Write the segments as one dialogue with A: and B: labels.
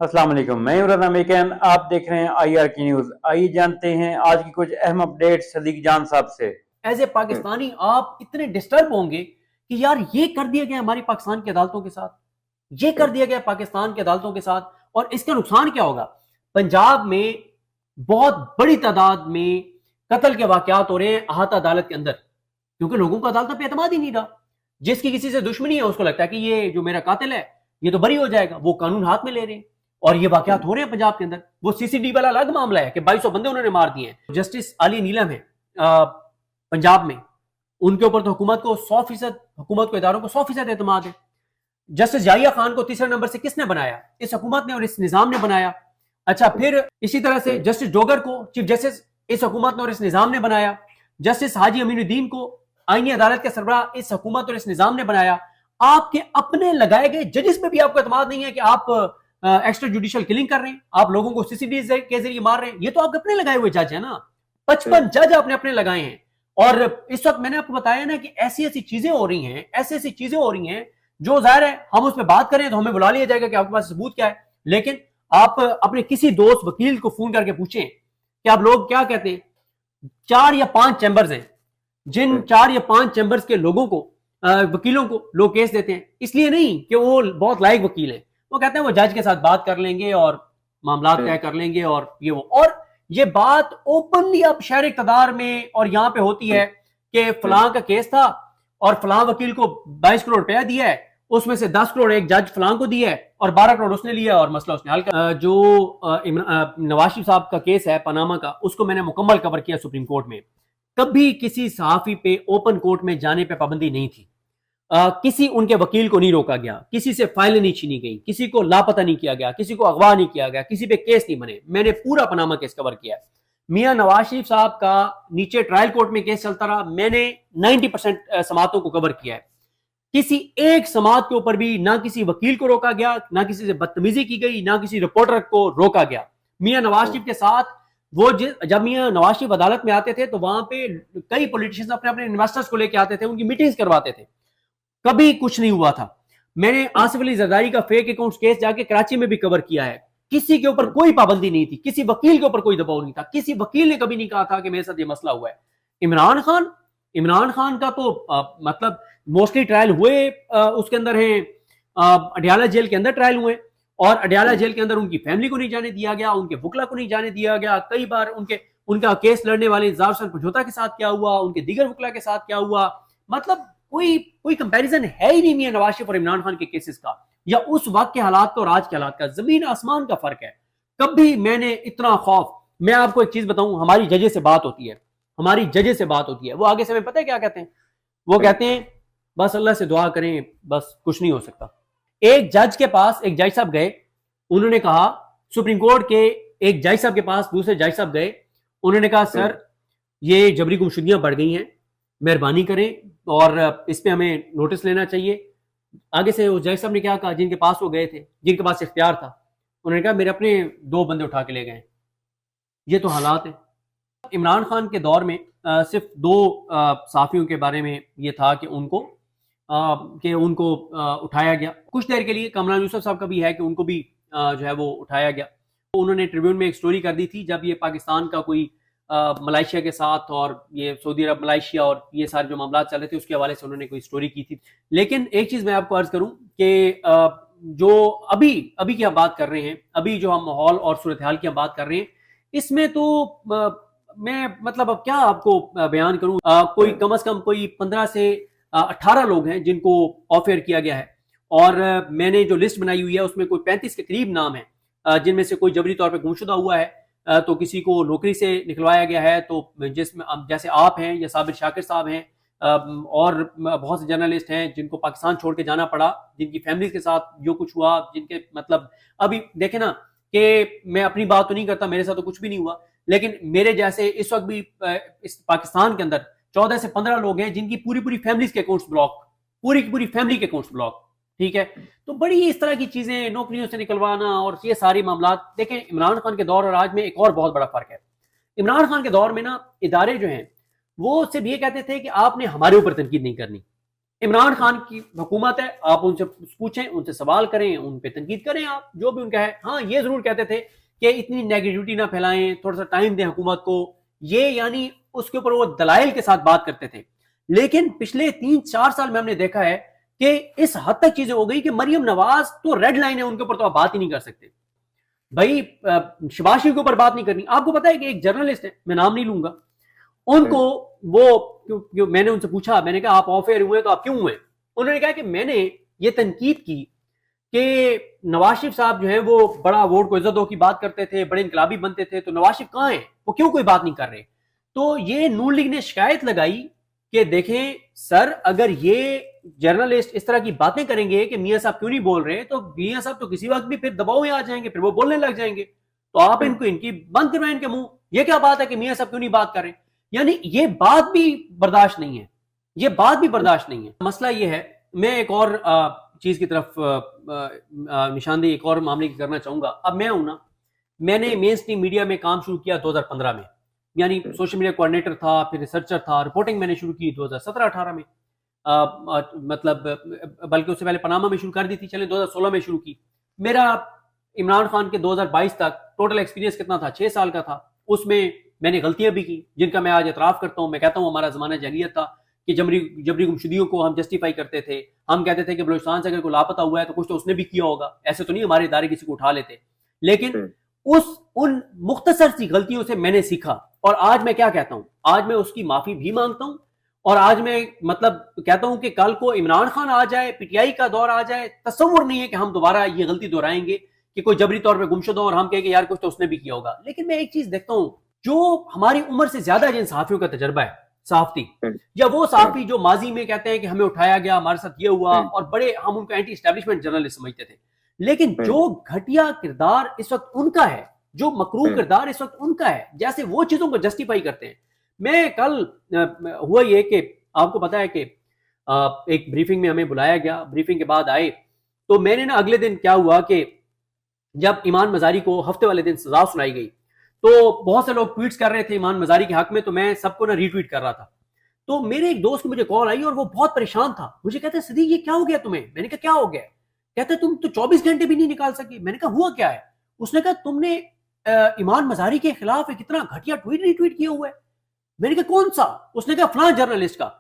A: अस्सलाम वालेकुम, मैं इमरान अमेरिकन। आप देख रहे हैं IR की न्यूज। आइए जानते हैं आज की कुछ अहम अपडेट सदीक जान साहब से।
B: एज ए पाकिस्तानी आप इतने डिस्टर्ब होंगे कि यार ये कर दिया गया हमारी पाकिस्तान की अदालतों के साथ, ये कर दिया गया पाकिस्तान की अदालतों के साथ, और इसका नुकसान क्या होगा। पंजाब में बहुत बड़ी तादाद में कत्ल के वाकयात हो रहे हैं अहाता अदालत के अंदर, क्योंकि लोगों को अदालतों पर एतमाद ही नहीं रहा। जिसकी किसी से दुश्मनी है उसको लगता है कि ये जो मेरा कातिल है ये तो बरी हो जाएगा, वो कानून हाथ में ले रहे हैं। और ये वाकयात हो रहे हैं पंजाब के अंदर। वो CCTV वाला अलग मामला है कि 2200 बंदे उन्होंने मार दिए हैं। जस्टिस अली नीलम है पंजाब में, उनके ऊपर तो हुकूमत को 100%, हुकूमत को, इदारों को 100% एतमाद है। जस्टिस याहिया खान को तीसरे नंबर से किसने बनाया? इस हुकूमत ने और इस निजाम ने बनाया। अच्छा, फिर इसी तरह से जस्टिस डोगर को चीफ जस्टिस इस हुकूमत ने और इस निजाम ने बनाया। जस्टिस हाजी अमीनुद्दीन को आईनी अदालत के सरबराह इस हुकूमत और इस निजाम ने बनाया। आपके अपने लगाए गए जजेस पे भी आपको एतमाद नहीं है कि आप एक्स्ट्रा जुडिशियल किलिंग कर रहे हैं, आप लोगों को CCTV के जरिए मार रहे हैं। ये तो आपके अपने लगाए हुए जज है ना, 55 जज आपने अपने लगाए हैं। और इस वक्त मैंने आपको बताया ना कि ऐसी ऐसी चीजें हो रही हैं, ऐसी ऐसी चीजें हो रही हैं जो जाहिर है हम उस पर बात करें तो हमें बुला लिया जाएगा कि आपके पास सबूत क्या है। लेकिन आप अपने किसी दोस्त वकील को फोन करके पूछें कि आप लोग क्या कहते हैं। 4 या 5 चैंबर्स हैं, जिन 4 या 5 चैंबर्स के लोगों को, वकीलों को लोग केस देते हैं, इसलिए नहीं कि वो बहुत लायक वकील हैं। वो कहते हैं वो जज के साथ बात कर लेंगे और मामला तय कर लेंगे और ये वो। और ये बात ओपनली अब शहर इक़्तिदार में और यहां पे होती है कि फलां का केस था और फलां वकील को 22 करोड़ रुपया दिया है, उसमें से 10 करोड़ एक जज फलां को दिया है और 12 करोड़ उसने लिया और मसला उसने हल कर। जो नवाज शरीफ साहब का केस है पनामा का, उसको मैंने मुकम्मल कवर किया सुप्रीम कोर्ट में। कभी किसी सहाफी पे ओपन कोर्ट में जाने पे पाबंदी नहीं थी। किसी उनके वकील को नहीं रोका गया, किसी से फाइल नहीं छीनी गई, किसी को लापता नहीं किया गया, किसी को अगवा नहीं किया गया, किसी पे केस नहीं बने। मैंने पूरा पनामा केस कवर किया है। मियां नवाज शरीफ साहब का नीचे ट्रायल कोर्ट में केस चलता रहा, मैंने 90% समातों को कवर किया है। किसी एक समात के ऊपर भी ना किसी वकील को रोका गया, ना किसी से बदतमीजी की गई, ना किसी रिपोर्टर को रोका गया। मियां नवाज शरीफ के साथ वो जब मियां नवाज शरीफ अदालत में आते थे तो वहां पे कई पॉलिटिशियंस अपने अपने इन्वेस्टर्स को लेके आते थे, उनकी मीटिंग्स करवाते थे। कभी कुछ नहीं हुआ था। मैंने आसिफ अली जरदारी का फेक अकाउंट्स केस जाके कराची में भी कवर किया है। किसी के ऊपर कोई पाबंदी नहीं थी, किसी वकील के ऊपर कोई दबाव नहीं था, किसी वकील ने कभी नहीं कहा था कि मेरे साथ ये मसला हुआ है। इमरान खान का तो मतलब मोस्टली ट्रायल हुए, उसके अंदर है अडयाला जेल के अंदर ट्रायल हुए, और अडयाला जेल के अंदर उनकी फैमिली को नहीं जाने दिया गया, उनके वकला को नहीं जाने दिया गया। कई बार उनका केस लड़ने वाले इंतजार हुसैन पझोता के साथ क्या हुआ, उनके दीगर वकला के साथ क्या हुआ, मतलब कोई कंपैरिजन है ही नहीं मियां नवाज शरीफ और इमरान खान के केसेस का, या उस वक्त के हालात का और आज के हालात का जमीन आसमान का फर्क है। कभी मैंने इतना खौफ, मैं आपको एक चीज बताऊं, हमारी जजेस से बात होती है, हमारी जजेस से बात होती है, वो आगे से हमें पता है क्या कहते हैं? वो कहते हैं बस अल्लाह से दुआ करें, बस कुछ नहीं हो सकता। एक जज के पास एक जज साहब गए, उन्होंने कहा, सुप्रीम कोर्ट के एक जज साहब के पास दूसरे जज साहब गए, उन्होंने कहा सर ये जबरी गुमशुदगियां बढ़ गई हैं, मेहरबानी करें और इस पे हमें नोटिस लेना चाहिए। आगे से उस जज साहब ने क्या कहा, जिनके पास वो गए थे, जिनके पास इख्तियार था, उन्होंने कहा मेरे अपने 2 बंदे उठा के ले गए। ये तो हालात है। इमरान खान के दौर में सिर्फ 2 साफियों के बारे में ये था कि उनको उठाया गया कुछ देर के लिए। कमरान यूसुफ साहब का भी है कि उनको भी जो है वो उठाया गया। तो उन्होंने ट्रिब्यून में एक स्टोरी कर दी थी जब ये पाकिस्तान का कोई मलाइशिया के साथ और ये सऊदी अरब, मलाइशिया और ये सारे जो मामला चल रहे थे उसके हवाले से उन्होंने कोई स्टोरी की थी। लेकिन एक चीज मैं आपको अर्ज करूं कि जो अभी की हम बात कर रहे हैं, अभी जो हम माहौल और सूरत हाल की हम बात कर रहे हैं, इसमें तो मैं मतलब अब क्या आपको बयान करूं, कोई कम से कम कोई 15 से 18 लोग हैं जिनको ऑफेयर किया गया है, और मैंने जो लिस्ट बनाई हुई है उसमें कोई 35 के करीब नाम है, जिनमें से कोई जबरी तौर पर गुमशुदा हुआ है, तो किसी को नौकरी से निकलवाया गया है। तो जिसमें जैसे आप हैं या साबिर शाकिर साहब हैं, और बहुत से जर्नलिस्ट हैं जिनको पाकिस्तान छोड़ के जाना पड़ा, जिनकी फैमिली के साथ जो कुछ हुआ, जिनके मतलब अभी देखे ना कि मैं अपनी बात तो नहीं करता, मेरे साथ तो कुछ भी नहीं हुआ, लेकिन मेरे जैसे इस वक्त भी इस पाकिस्तान के अंदर 14 से 15 लोग हैं जिनकी पूरी फैमिली के अकाउंट्स ब्लॉक, पूरी फैमिली के अकाउंट्स ब्लॉक। ठीक है, तो बड़ी इस तरह की चीजें, नौकरियों से निकलवाना और ये सारी मामला। देखें, इमरान खान के दौर और आज में एक और बहुत बड़ा फर्क है। इमरान खान के दौर में ना इदारे जो हैं वो सिर्फ ये कहते थे कि आपने हमारे ऊपर तनकीद नहीं करनी, इमरान खान की हुकूमत है, आप उनसे पूछें, उनसे सवाल करें, उन पे तनकीद करें, आप जो भी उनका है। हाँ, ये जरूर कहते थे कि इतनी नेगेटिविटी ना फैलाएं, थोड़ा सा टाइम दें हुकूमत को, ये यानी उसके ऊपर वो दलाइल के साथ बात करते थे। लेकिन पिछले 3-4 साल में हमने देखा है कि इस हद तक चीजें हो गई कि मरियम नवाज तो रेड लाइन है, उनके ऊपर तो आप बात ही नहीं कर सकते भाई। शहबाज शरीफ के ऊपर बात नहीं करनी। आपको पता है कि एक जर्नलिस्ट है, मैं नाम नहीं लूंगा, उनको वो मैंने उनसे पूछा, मैंने कहा आप ऑफ एयर हुए तो आप क्यों हुए? उन्होंने कहा कि मैंने ये तनकीद की कि नवाज शरीफ साहब जो है वो बड़ा वोट को इज्जत दो की बात करते थे, बड़े इनकलाबी बनते थे, तो नवाज शरीफ कहाँ है, वो क्यों कोई बात नहीं कर रहे? तो ये नून लीग ने शिकायत लगाई कि देखें सर, अगर ये जर्नलिस्ट इस तरह की बातें करेंगे कि मियां साहब क्यों नहीं बोल रहे, तो मियां साहब तो किसी वक्त भी फिर दबाव में आ जाएंगे, फिर वो बोलने लग जाएंगे, तो आप इनको इनकी बंद करवाएं इनके मुंह। ये क्या बात है कि मियां साहब क्यों नहीं बात कर रहे? यानी ये बात भी बर्दाश्त नहीं है, ये बात भी बर्दाश्त नहीं है। मसला ये है, मैं एक और चीज की तरफ निशानदेही एक और मामले की करना चाहूंगा। अब मैं हूं ना, मैंने मेन स्ट्रीम मीडिया में काम शुरू किया 2015 में, यानी सोशल मीडिया कोऑर्डिनेटर था, फिर रिसर्चर था, रिपोर्टिंग मैंने शुरू की 2017-18 में, मतलब बल्कि उससे पहले पनामा में शुरू कर दी थी, चले 2016 में शुरू की। मेरा इमरान खान के 2022 तक टोटल एक्सपीरियंस कितना था? 6 साल का था। उसमें मैंने गलतियां भी की जिनका मैं आज एतराफ करता हूं। मैं कहता हूं हमारा जमाना जहलियत था कि जबरी गुमशुदियों को हम जस्टिफाई करते थे। हम कहते थे कि बलूचिस्तान से अगर कोई लापता हुआ है तो कुछ तो उसने भी किया होगा, ऐसे तो नहीं हमारे इदारे किसी को उठा लेते। लेकिन उन मुख्तसर सी गलतियों से मैंने सीखा, और आज मैं क्या कहता हूं, आज मैं उसकी माफी भी मांगता हूं, और आज मैं मतलब कहता हूं कि कल को इमरान खान आ जाए, पीटीआई का दौर आ जाए, तस्वुर नहीं है कि हम दोबारा ये गलती दोहराएंगे कि कोई जबरी तौर पे गुमशुदा और हम कहें कि यार कुछ तो उसने भी किया होगा। लेकिन मैं एक चीज देखता हूं, जो हमारी उम्र से ज्यादा जिन सहाफियों का तजर्बा है, सहाफती, या वो सहाफी जो माजी में कहते हैं कि हमें उठाया गया, हमारे साथ ये हुआ, और बड़े हम उनको एंटी एस्टेब्लिशमेंट जर्नलिस्ट समझते थे, लेकिन जो घटिया किरदार इस वक्त उनका है, जो मकरूह किरदार इस वक्त उनका है, जैसे वो चीजों को जस्टिफाई करते हैं। मैं कल हुआ ये कि आपको पता है कि एक ब्रीफिंग में हमें बुलाया गया, ब्रीफिंग के बाद आए, तो मैंने ना अगले दिन क्या हुआ कि जब ईमान मजारी को हफ्ते वाले दिन सजा सुनाई गई, तो बहुत से लोग ट्वीट्स कर रहे थे ईमान मजारी के हक में, तो मैं सबको ना रीट्वीट कर रहा था। तो मेरे एक दोस्त को मुझे कॉल आई और वो बहुत परेशान था, मुझे कहते सदीक ये क्या हो गया तुम्हें? मैंने कहा क्या हो गया? कहते तुम तो 24 घंटे भी नहीं निकाल सके। मैंने कहा हुआ क्या है? उसने कहा तुमने ईमान मजारी के खिलाफ एक इतना घटिया ट्वीट रीट्वीट किया हुआ है। मैंने कहा कौन सा? उसने कहा फलां जर्नलिस्ट का।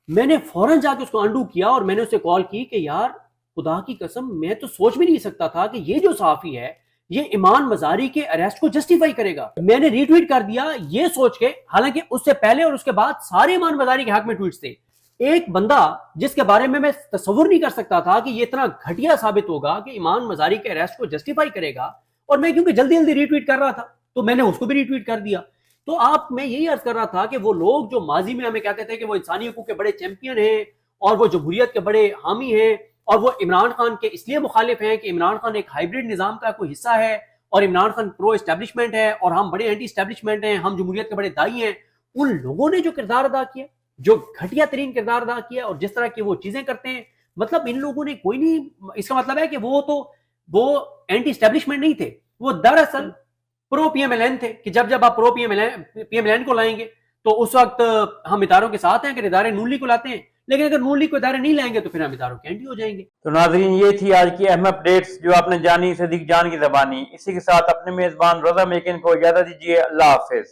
B: मैंने फौरन जाके उसको अंडू किया और मैंने उससे कॉल की कि यार खुदा की कसम, मैं तो सोच भी नहीं सकता था कि ये जो सहाफी है ये ईमान मजारी के अरेस्ट को जस्टिफाई करेगा। मैंने रीट्वीट कर दिया ये सोच के, हालांकि उससे पहले और उसके बाद सारे ईमान मजारी के हक में ट्वीट्स थे। एक बंदा जिसके बारे में मैं तस्वुर नहीं कर सकता था कि ये इतना घटिया साबित होगा कि ईमान मजारी के अरेस्ट को जस्टिफाई करेगा, और मैं क्योंकि जल्दी जल्दी रीट्वीट कर रहा था तो मैंने उसको भी रीट्वीट कर दिया। तो आप, मैं यही अर्ज कर रहा था कि वो लोग जो माजी में हमें कहते थे कि वो इंसानी हकूक के बड़े चैंपियन हैं और वो जमहूरियत के बड़े हामी हैं और वो इमरान खान के इसलिए मुखालिफ हैं कि इमरान खान एक हाइब्रिड निजाम का कोई हिस्सा है और इमरान खान प्रो एस्टेब्लिशमेंट है और हम बड़े एंटी एस्टेब्लिशमेंट हैं, हम जमहूरियत के बड़े दाई हैं, उन लोगों ने जो किरदार अदा किया, जो घटिया तरीन किरदार अदा किया और जिस तरह की वो चीजें करते हैं, मतलब इन लोगों ने कोई नहीं, इसका मतलब है कि वो एंटी एस्टेब्लिशमेंट नहीं थे, वो दरअसल प्रो पीएमएलएन थे कि जब आप प्रो पीएमएलएन को लाएंगे तो उस वक्त हम इदारों के साथ हैं, अगर इदारे नून लीग को लाते हैं, लेकिन अगर नून लीग को इदारे नहीं लाएंगे तो फिर हम इदारों के एंटी हो जाएंगे।
A: तो नाज़रीन, ये थी आज की अहम अपडेट्स जो आपने जानी सदीक जान की ज़बानी। इसी के साथ अपने मेजबान रज़ा मेकिन को इजाज़त दीजिए। अल्लाह हाफिज।